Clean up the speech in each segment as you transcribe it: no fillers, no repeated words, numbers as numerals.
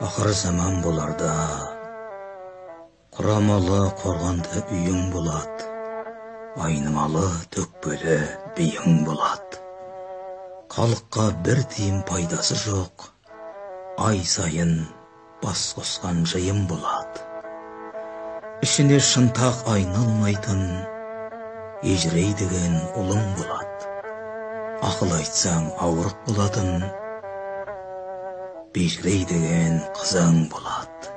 Ақыр заман боларда, құрамалы қорғанды үйің болады, айнымалы төкпелі биің болады. Халыққа бір тиын пайдасы жоқ, ай сайын бас қосқан жиын болады. Ішіне шынтақ айналмайтын, ежірей деген ұлың болады. Ақыл айтсаң ауырық болатын, бежірей деген қызың болады.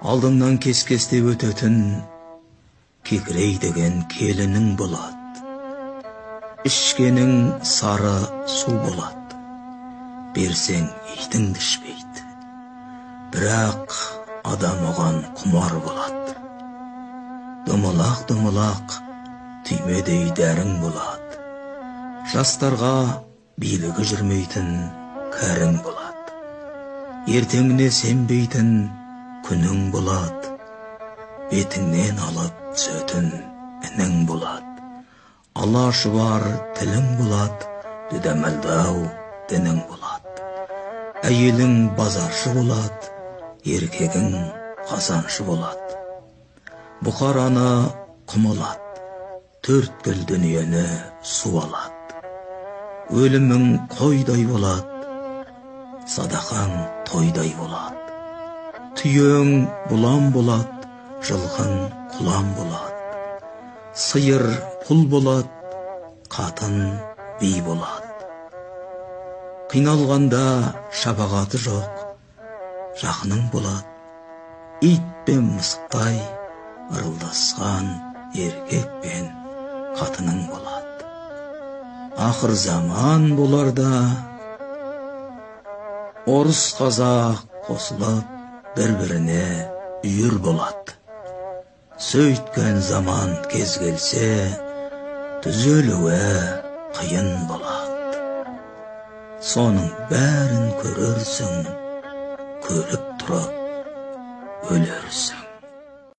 Алдыңнан кес-кестеп өтетін, кекірей деген келінің болады. Ішкенің сары су болады, берсең итіңді ішпейді. Бірақ адам оған құмар болады. Дымылақ-дымылақ түймедей дәрің болады. Жастарға билігі жүрмейтін кәрің болады. Ертеңіне сенбейтін күнің болады. Бетіңнен алып түсетін інің болады. Алашы бар тілің болады, дүдәмәлдау дінің болады. Әйелің базаршы болады, еркегің қазаншы болады. Бұқараны құмылады, төрткіл дүниені су алады. Өлімің қойдай болады, садақаң тойдай болады. Түйең бұлан болады, жылқың құлан болады. Сиыр пұл болады, қатын би болады. Қиналғанда шапағаты жоқ, жақының болады. Ит пен мысықтай ырылдасқан еркек пен қатының болады. Ақыр заман боларда, орыс қазақ қосылып, бір-біріне үйір болады. Сөйткен заман кез келсе, түзелуі қиын болады. Соның бәрін көрерсің, көріп тұрып өлерсің.